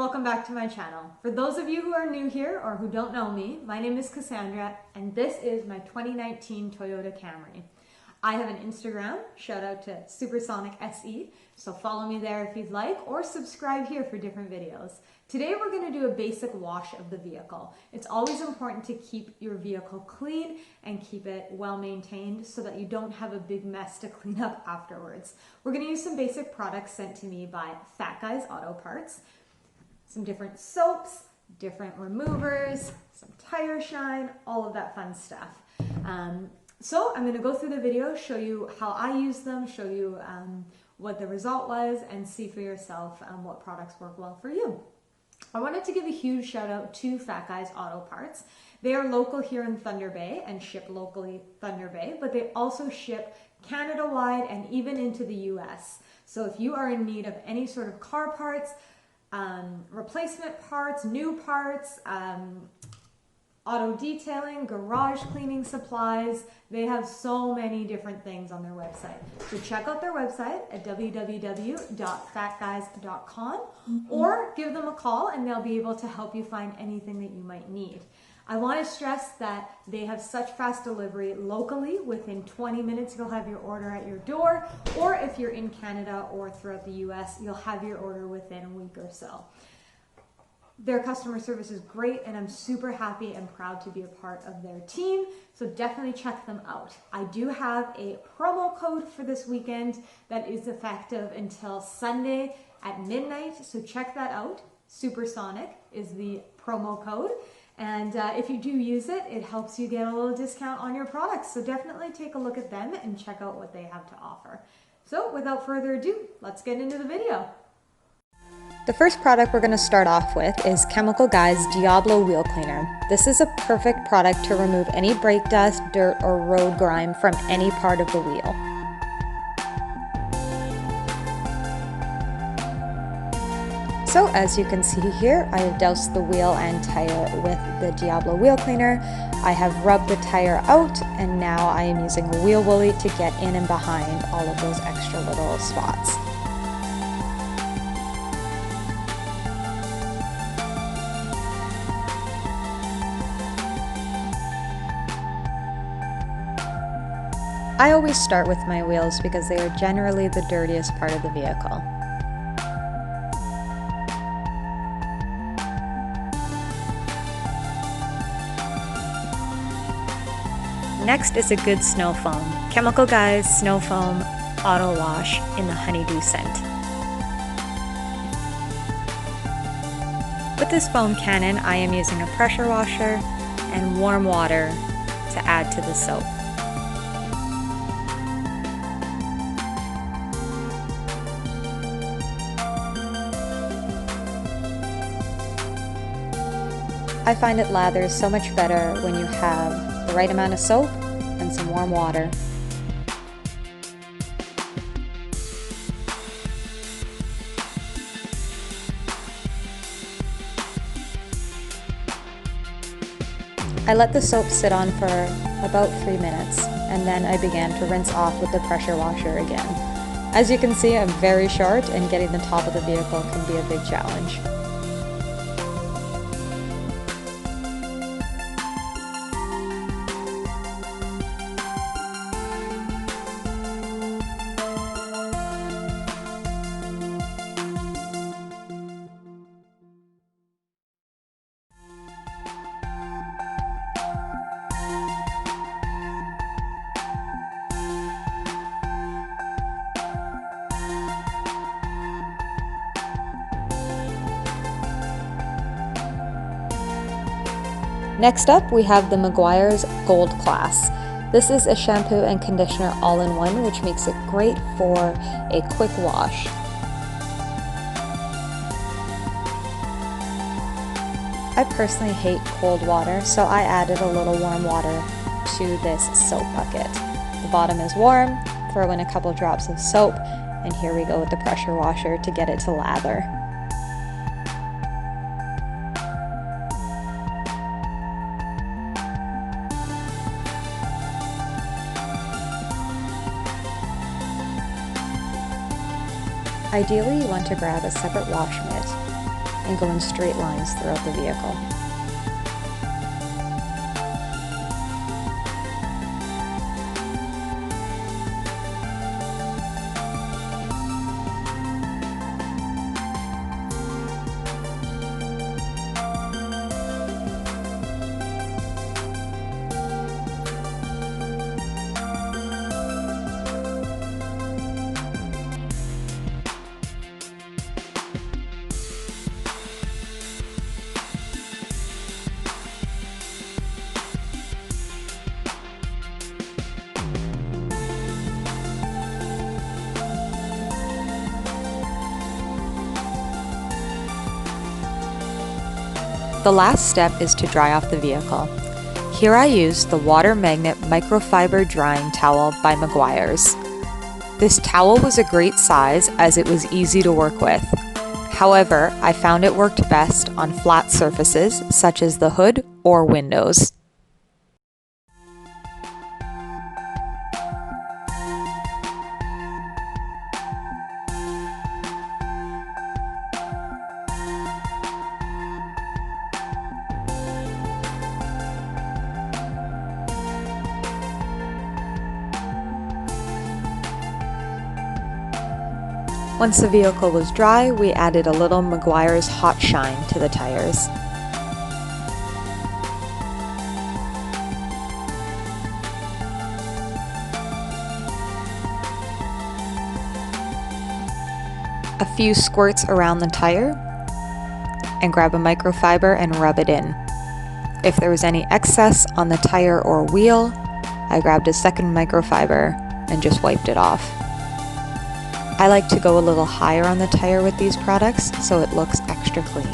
welcome back to my channel. For those of you who are new here or who don't know me, my name is Cassandra and this is my 2019 Toyota Camry. I have an Instagram, shout out to Supersonic SE, so follow me there if you'd like, or subscribe here for different videos. Today we're going to do a basic wash of the vehicle. It's always important to keep your vehicle clean and keep it well maintained so that you don't have a big mess to clean up afterwards. We're going to use some basic products sent to me by Fat Guys Auto Parts, some different soaps, different removers, some tire shine, all of that fun stuff. So I'm going to go through the video, show you how I use them, show you what the result was, and see for yourself what products work well for you. I wanted to give a huge shout out to Fat Guys Auto Parts. They are local here in Thunder Bay and ship locally Thunder Bay, but they also ship Canada-wide and even into the US. So if you are in need of any sort of car parts, replacement parts, new parts, auto detailing, garage cleaning supplies, they have so many different things on their website. So check out their website at www.fatguys.com or give them a call and they'll be able to help you find anything that you might need. I want to stress that they have such fast delivery locally. Within 20 minutes, you'll have your order at your door, or if you're in Canada or throughout the US, you'll have your order within a week or so. Their customer service is great and I'm super happy and proud to be a part of their team, so definitely check them out. I do have a promo code for this weekend that is effective until Sunday at midnight, so check that out. Supersonic is the promo code, and if you do use it, it helps you get a little discount on your products, so definitely take a look at them and check out what they have to offer. So without further ado, let's get into the video. The first product we're going to start off with is Chemical Guy's Diablo Wheel Cleaner. This is a perfect product to remove any brake dust, dirt, or road grime from any part of the wheel. So as you can see here, I have doused the wheel and tire with the Diablo Wheel Cleaner. I have rubbed the tire out and now I am using a wheel woolly to get in and behind all of those extra little spots. I always start with my wheels because they are generally the dirtiest part of the vehicle. Next is a good snow foam. Chemical Guy's Snow Foam Auto Wash in the Honeydew scent. With this foam cannon, I am using a pressure washer and warm water to add to the soap. I find it lathers so much better when you have the right amount of soap and some warm water. I let the soap sit on for about 3 minutes and then I began to rinse off with the pressure washer again. As you can see, I'm very short and getting the top of the vehicle can be a big challenge. Next up, we have the Meguiars Gold Class. This is a shampoo and conditioner all-in-one, which makes it great for a quick wash. I personally hate cold water, so I added a little warm water to this soap bucket. The bottom is warm, throw in a couple drops of soap, and here we go with the pressure washer to get it to lather. Ideally, you want to grab a separate wash mitt. and go in straight lines throughout the vehicle. The last step is to dry off the vehicle. Here I used the Water Magnet Microfiber Drying Towel by Meguiars. This towel was a great size as it was easy to work with. However, I found it worked best on flat surfaces such as the hood or windows. Once the vehicle was dry, we added a little Meguiars Hot Shine to the tires. A few squirts around the tire, and grab a microfiber and rub it in. If there was any excess on the tire or wheel, I grabbed a second microfiber and just wiped it off. I like to go a little higher on the tire with these products so it looks extra clean.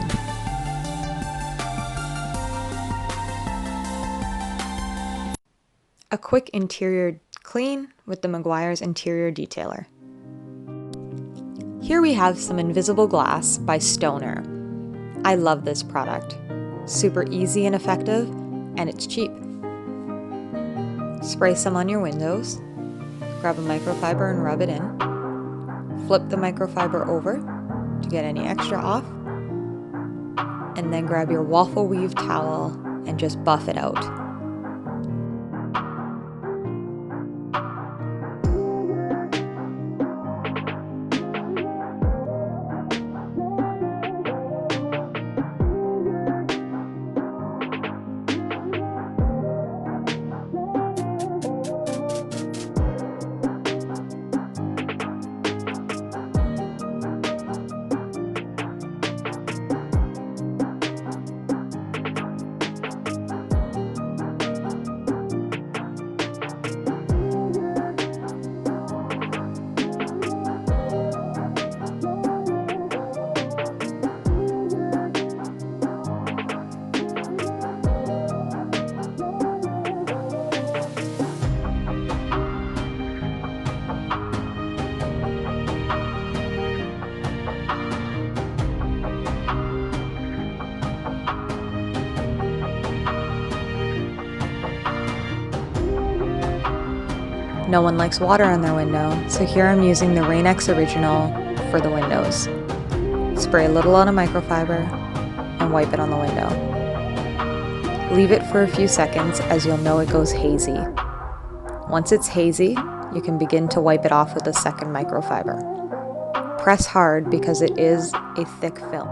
A quick interior clean with the Meguiars Interior Detailer. Here we have some invisible glass by Stoner. I love this product. Super easy and effective, and it's cheap. Spray some on your windows, grab a microfiber and rub it in. Flip the microfiber over to get any extra off, and then grab your waffle weave towel and just buff it out. No one likes water on their window, so here I'm using the Rain-X Original for the windows. Spray a little on a microfiber and wipe it on the window. Leave it for a few seconds as you'll know it goes hazy. Once it's hazy, you can begin to wipe it off with a second microfiber. Press hard because it is a thick film.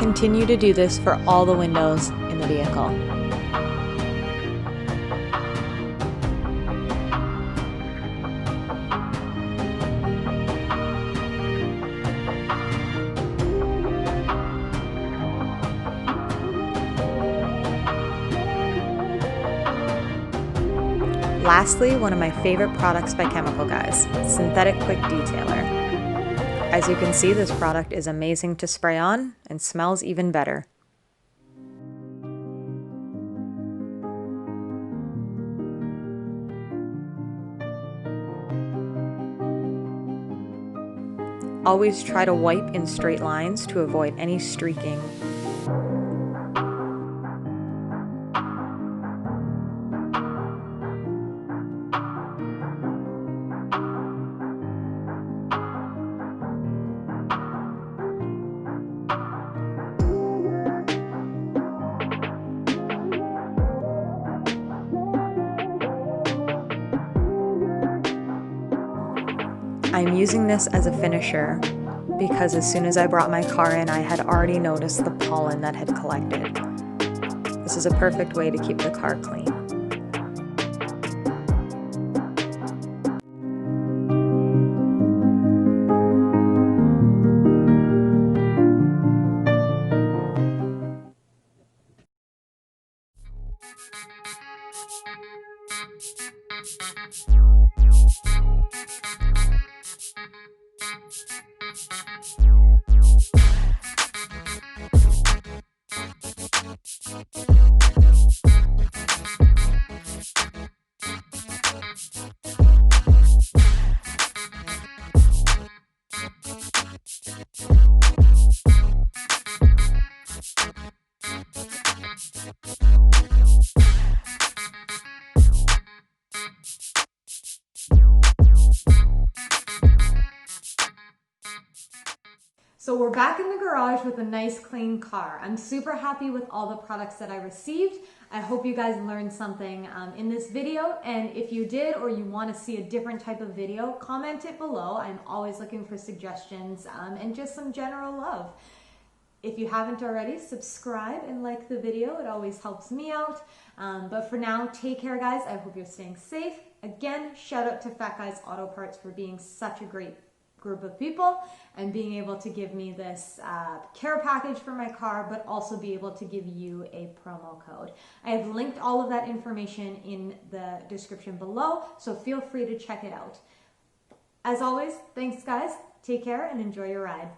Continue to do this for all the windows in the vehicle. lastly, one of my favorite products by Chemical Guys, Synthetic Quick Detailer. As you can see, this product is amazing to spray on and smells even better. Always try to wipe in straight lines to avoid any streaking. I'm using this as a finisher because as soon as I brought my car in, I had already noticed the pollen that had collected. This is a perfect way to keep the car clean. So we're back in the garage with a nice clean car. I'm super happy with all the products that I received. I hope you guys learned something in this video, and if you did or you want to see a different type of video, comment it below. I'm always looking for suggestions and just some general love. If you haven't already, subscribe and like the video. It always helps me out. But for now, take care, guys. I hope you're staying safe. Again, shout out to Fat Guys Auto Parts for being such a great group of people and being able to give me this care package for my car, but also be able to give you a promo code. I have linked all of that information in the description below, so feel free to check it out. As always, thanks guys, take care and enjoy your ride.